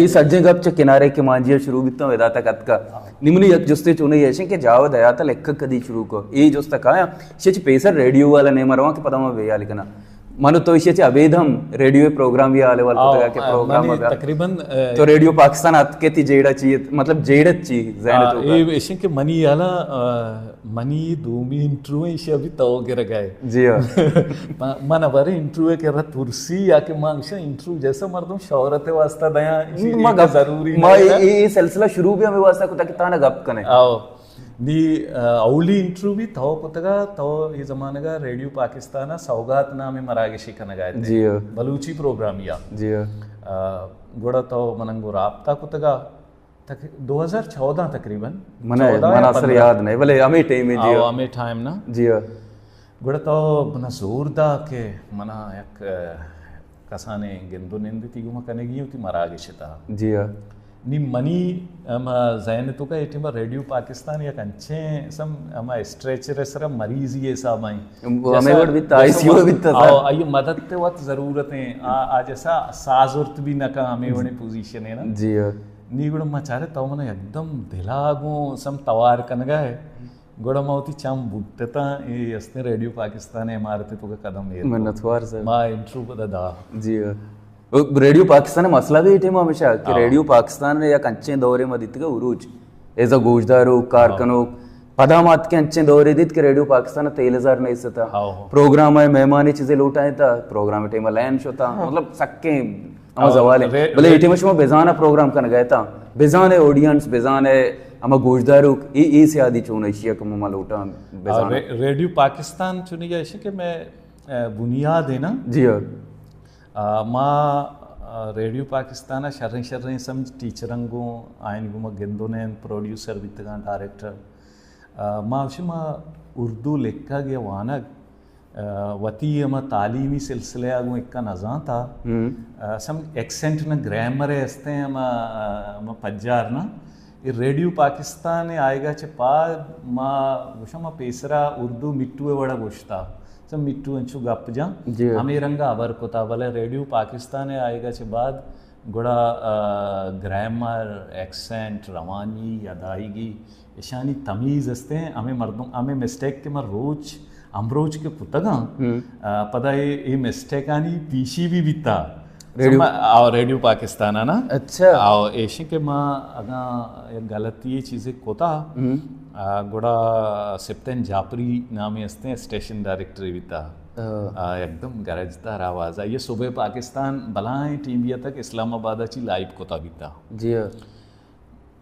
ఈ సజ్జగప్చ కినారేకి మాంజియ शुरू बित्ता वेदात कतका निम्न यक जुस्ते चुने येशे के जाव दयाता लेक्क कदी शुरू को ये जुस्ता काया शेच पेसर रेडियो वाला ने मरवा के पदमा वेयाली कना मनो तो शेच अवेदम रेडियो प्रोग्राम भी आले वाला पता के प्रोग्राम तकरीबन तो रेडियो पाकिस्तान आत के ती जेड़ा चाहिए मतलब जेड़ा चाहिए ज़हन तो ये येशे के मनी याला मनी दूमी इंटरव्यू इशे अभी तो के रगाए जी हां मन बारे इंटरव्यू के रत तुरसी या के मांगशा इंटरव्यू जैसा मर्दम शौहरत वास्ता दया मग जरूरी मा ये सिलसिला शुरू भी हमें वास्ता कुता कितना गप कने आओ दी औली इंटरव्यू भी तो कुतगा तो ये जमाने का रेडियो पाकिस्तान सौगात नामे मरागेशी कनगाए जी हां बलूची प्रोग्राम या जी हां गोड़ा तो मनंगो राबता कुतगा 2014 तकरीबन मने मनासर याद नहीं भले हमें टाइम में जी हमें टाइम ना जी हां गुड़ा तो मना जोरदा के मना एक कसाने गिंदो निंदी तिगुमा कनेगी होती मरागेशिता जी हां नी मनी जैन तो का एटीम रेडियो पाकिस्तान या कंचे सम हम स्ट्रेचर सर मरीज ये सामाई हमें वर्ड बिता आईसीयू बिता आओ आइए मदद ते वत जरूरत है आज ऐसा साजुर्त भी न का हमें वने पोजीशन है ना जी हां नी गुड़ मचारे तो मन एकदम दिलागो सम तवार कनगा है गुड़ा मावती चाम बुट्टता ये असने रेडियो पाकिस्तान है मारते तो का कदम ये मनतवार से मा इंट्रो बदा दा जी हां रेडियो पाकिस्तान मसला भी इटे हमेशा कि रेडियो पाकिस्तान या कंचे दौरे मदित उरूज एज अ गोजदारू कारकनो पदामात के अंचे दौरे दित के रेडियो पाकिस्तान 13,000 नहीं सता प्रोग्राम है मेहमानी चीजें लूटाए था प्रोग्राम टाइम लैंड होता मतलब सक्के हम जवाले भले इटे मशमा बेजाना प्रोग्राम कन गए था बेजाने ऑडियंस बेजाने हम गोजदारू ई से आदि चुन एशिया को ममा लूटा बेजाना रेडियो पाकिस्तान चुनी गए कि मैं बुनियाद है ना जी हां माँ रेडियो पाकिस्तान शर्रें समझ टीचरंगो आयन गुमा गिंदोने प्रोड्यूसर वित्तगा डायरेक्टर माँ माँ उर्दू लिखा गया वानग वती हम तालीमी सिलसिले आगो इक्का नज़ा था सम एक्सेंट न ग्रामर हस्ते हम पज्जार ना ये रेडियो पाकिस्तान आएगा चे पाद माँ माँ पेसरा उर्दू मिट्टू बड़ा गोश्ता सब मिट्टू अंशु गप जा हमें रंगा अबर कोता वाले रेडियो पाकिस्तान आएगा के बाद गुड़ा ग्रामर एक्सेंट रवानी अदायगी ईशानी तमीज़ हस्ते हैं हमें मर्दों हमें मिस्टेक के मर रोज अमरोज के पुतगा पता ये मिस्टेक आनी पीछी भी बीता रेडियो पाकिस्तान है ना अच्छा आओ ऐसे के माँ अगा गलती ये चीज़ें कोता गुड़ा सिप्तन जापरी नामे हस्ते स्टेशन डायरेक्टर बीता एकदम गरजदार आवाज़ ये सुबह पाकिस्तान बलाएं टीविया तक इस्लामाबाद ची लाइव कोता बीता जी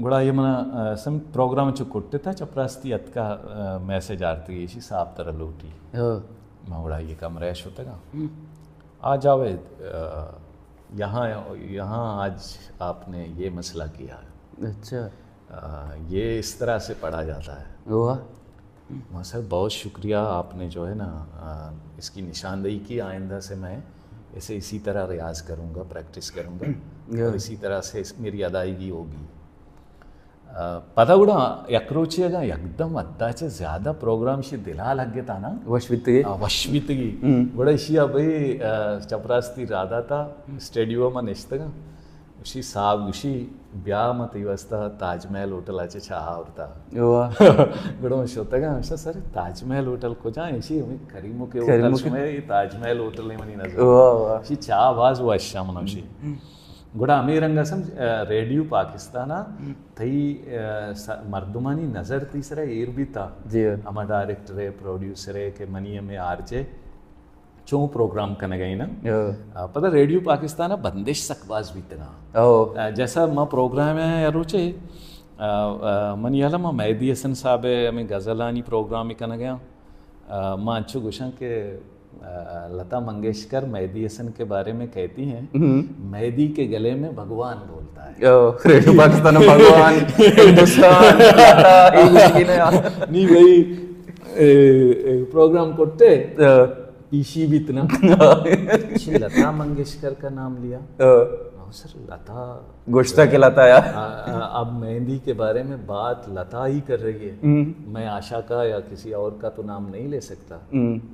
गुड़ा ये मना सम प्रोग्राम चो कोट्टे था चपरास्ती अत का मैसेज आरती ये साफ तरह लोटी मैं गुड़ा ये कम रैश होता का आ जावे यहाँ आज आपने ये मसला किया अच्छा ये इस तरह से पढ़ा जाता है वाह सर बहुत शुक्रिया आपने जो है ना इसकी निशानदेही की आइंदा से मैं इसे इसी तरह रियाज करूँगा प्रैक्टिस करूँगा और इसी तरह से मेरी अदायगी होगी पता गुड़ा यक्रोचिएगा एकदम अद्दाचे ज़्यादा प्रोग्राम शी दिला लग गया था ना वशवितगी बड़ा इसी भाई चपरास्ती राधा था स्टेडियो में निश्तगा उसी साब उसी ब्याह मत व्यवस्था ताजमहल होटल आचे छा आवरता गड़ो शोता का हमेशा सर ताजमहल होटल को जा ऐसी हमें करीमों के होटल में ये ताजमहल होटल नहीं मनी नजर शी चा आवाज वो अच्छा मनोशी गुड़ा अमीर रंगा सम रेडियो पाकिस्तान थई मर्दुमानी नजर तीसरा एर भी था जी हमारा डायरेक्टर है प्रोड्यूसर है के मनी में आरजे चो प्रोग्राम करने गई ना पता रेडियो पाकिस्तान बंदिश सकवाज भी तना जैसा माँ प्रोग्राम है यारोचे मनी आला माँ मेहदी हसन साहब है हमें गज़लानी प्रोग्राम ही करने गया माँ अच्छु गुशा के लता मंगेशकर मेहदी हसन के बारे में कहती हैं मेहदी के गले में भगवान बोलता है रेडियो पाकिस्तान भगवान हिंदुस्तान नहीं भाई प्रोग्राम करते पीसी भी इतना लता मंगेशकर का नाम लिया सर लता गोश्ता के लता यार अब मेहंदी के बारे में बात लता ही कर रही है मैं आशा का या किसी और का तो नाम नहीं ले सकता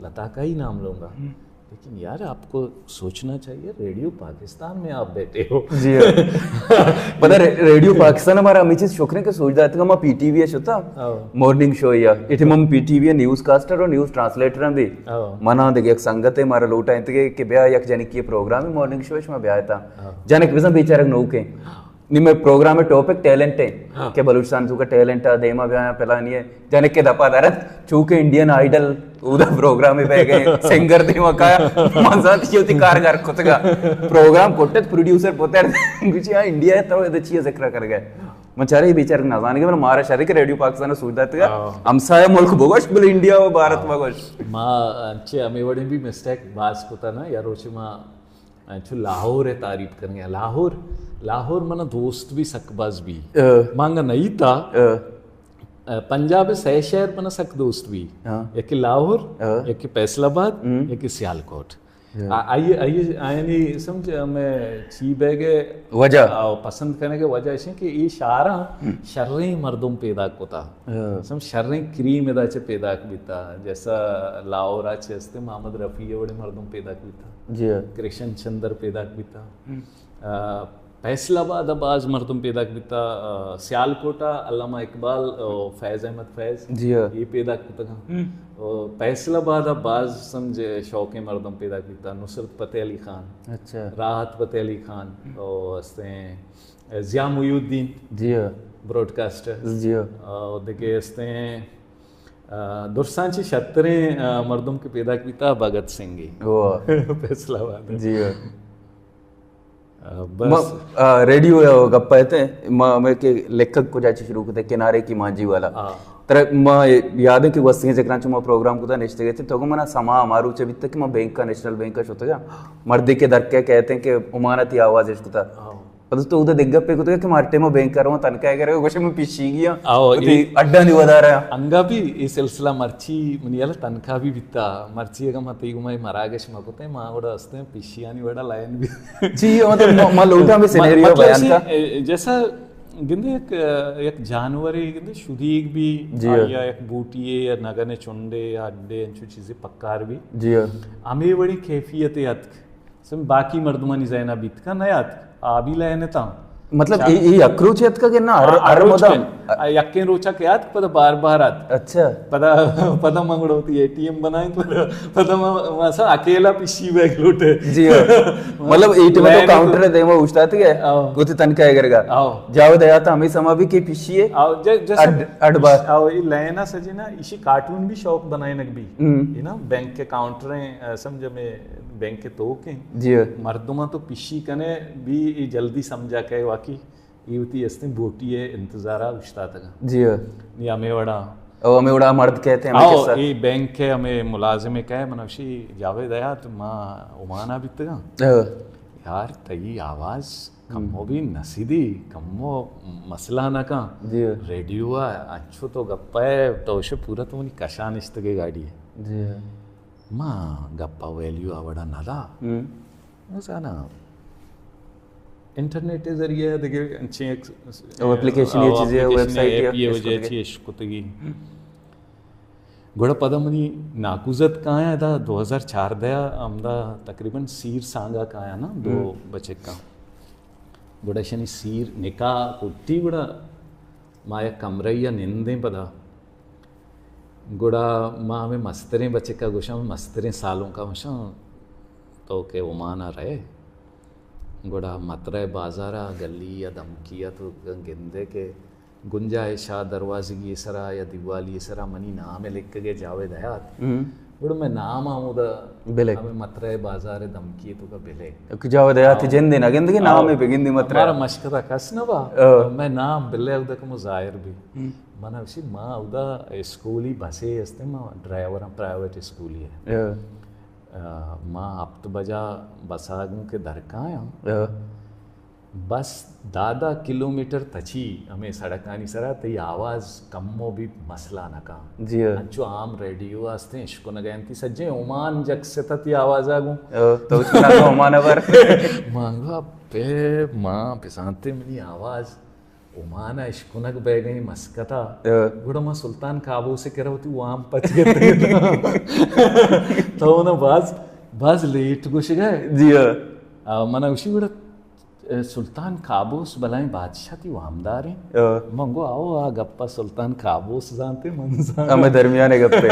लता का ही नाम लूंगा लेकिन यार आपको सोचना चाहिए, रेडियो पाकिस्तान में आप बैठे हो। जी पता रेडियो पाकिस्तान हमारा अमित शुक्र के सोच जाते हम पीटीवी होता मॉर्निंग शो या इथे हम पीटीवी न्यूज कास्टर और न्यूज ट्रांसलेटर भी मना देखिए एक संगत है हमारा लोटा के ब्याह या जनिक ये प्रोग्राम है मॉर्निंग शो में ब्याह था जनिक बिजन बेचारे नौके निम्मे प्रोग्राम में टॉपिक टैलेंट है के बलूचिस्तान का टैलेंट है देमा ब्याह पहला नहीं है जनिक के दपा दरत चूंकि इंडियन आइडल उदा प्रोग्राम में बह गए सिंगर देमा का मजा होती कारगर खुदगा प्रोग्राम कोट्टे प्रोड्यूसर पोते कुछ यहाँ इंडिया है तो अच्छी जिक्र कर गए मचारे ही बेचारे ना जाने के मतलब हमारा शहर के रेडियो पाकिस्तान सुविधा था हमसाया मुल्क बोगोश बोले इंडिया और भारत बोगोश माँ अच्छे हमें बड़े भी मिस्टेक बास को था ना यार रोचे माँ अच्छे लाहौर है तारीफ करेंगे लाहौर मना दोस्त भी सकबाज भी मांगा नहीं था पंजाब है सह शहर मना सक दोस्त भी एक लाहौर एक फैसलाबाद एक सियालकोट आइए नहीं समझ मैं ची बैगे वजह पसंद करने के वजह ऐसे कि ये शारा शर्री मर्दों पैदा कोता समझ शर्री क्रीम एदा चे पैदा बीता जैसा लाहौर आचे हस्ते मोहम्मद रफी बड़े मर्दों पैदा बीता जी कृष्ण चंद्र पैदा बीता फैसलाबाद अब्बास मर्दुम पैदा बीता सियालकोटा अल्लामा इकबाल फैज़ अहमद फैज़ जी ये पैदा किता फैसलाबाद अब्बास समझे शौक मर्दुम पैदा बीता नुसरत फतेह अली खान अच्छा राहत फतेह अली खान और हस्ते ज़िया मुहीउद्दीन जी ब्रॉडकास्टर जी देखे हस्ते दुरसांची शतरे मर्दुम के पैदा बीता भगत सिंह फैसलाबाद जी बस रेडियो गप्पा है मैं के लेखक को जाचे शुरू करते किनारे की मांझी वाला तर मैं याद है कि वस्ती जकरा चुमा प्रोग्राम को निश्चित गए थे तो मना समा हमारू चे बीत कि मैं बैंक का नेशनल बैंक का होता गया मर्दी के दर के कहते हैं कि उमानती आवाज इसको था पर तो उधर दिग्गज पे को कि मार्टे में बैंक कर रहा हूं तनका करे कुछ में पिछी गया अड्डा नहीं बता रहा अंगा भी ये सिलसिला मर्ची मनियाला तनका भी बिता मर्ची का मत ही गुमाई मरागेश मकोते मां वड़ा हस्ते हैं पिछियानी वड़ा लाइन भी जी मतलब मां लोटा में सिनेरियो बयान का जैसा गिंदे एक जानवर है गिंदे शुदीक भी या एक बूटिए या नगने चुंडे या अड्डे अंचु चीजें पक्कार भी जी हमें बड़ी कैफियत याद सम बाकी मर्दमानी जैना बीत का नयात आबी लायने ता मतलब ये अक्रोच याद का कि ना हर मदम यक्के रोचा के याद पता बार आत अच्छा पता मंगड़ होती है एटीएम बनाए पता मसा अकेला पिछी बैग लूटे जी मतलब एटीएम तो काउंटर दे वो उछताते के गोती तनका करेगा जाओ दया था हमें समा भी के पिछी है अड बार आओ ये लेना सजना इसी कार्टून भी शौक बनाए नक भी है ना बैंक के काउंटर समझ में बैंक के तो के जी मर्दुमा तो पिछी कने भी जल्दी समझा के वाकई युवती अस्ते बोटी है इंतजारा उछता तक जी ये हमें बड़ा मर्द कहते हैं हमें के ये बैंक के हमें मुलाजिम कहे मनवशी जावेद आया तो मां उमाना भी तक यार तई आवाज कम्मो भी नसीदी कम्मो मसला ना का रेडियो अच्छो तो गप्पा है तो उसे पूरा तो उन्हीं कशान इस्तगे गाड़ी है जी मां गप्पा वैल्यू आवड़ा नदा ना इंटरनेट के जरिए देखिए अच्छे एप्लीकेशन ये चीजें वेबसाइट ये वजह अच्छी इश्कुतगी गोड़ा पदमनी नाकुजत कहाँ है था 2004 दया हमदा तकरीबन सीर सांगा कहाँ है ना 2 बच्चे का गोड़ा शनि सीर निका कुट्टी गोड़ा माया कमरैया निंदे पदा गोड़ा माँ में मस्तरे बच्चे का गोशा में मस्तरे सालों का वशा तो के उमाना रहे गोड़ा मतरे बाजारा गली या धमकिया तो गिंदे के गुंजाइशा दरवाजे की सरा या दिवाली सरा मनी नाम लिख के जावेद हयात गोड़ा मैं नाम आऊदा बिले हमें मतरे बाजार धमकी तो का बिले जावेद हयात जिंदे ना गिंदे के नाम में बिगिंदी मतरे हमारा मशकरा कसना बा मैं नाम बिले उदा को मुजाहिर भी मना उसी माँ उदा स्कूली बसे हस्ते माँ ड्राइवर प्राइवेट स्कूली है माँ अब तो बजा बसागों के दरका आया बस 10 किलोमीटर तची हमें सड़क आनी सरा तो आवाज कम्मो भी मसला न का जी अच्छो आम रेडियो आस्ते इश्को न गयंती सज्जे ओमान जग से तती आवाज आगू तो उसका ओमान पर मांगा पे माँ पिसाते मेरी आवाज उमाना इश्कुनक बह गई मस्कता गुड़ा माँ सुल्तान काबू से कह रहा होती वहाँ पच गए तो ना बाज बस लेट कुछ गए जी हाँ मन उसी बड़ा सुल्तान काबूस बलाई बादशाह थी वामदार है अ, मंगो आओ आ गप्पा सुल्तान काबूस जानते मन हमें दरमियान है गप्पे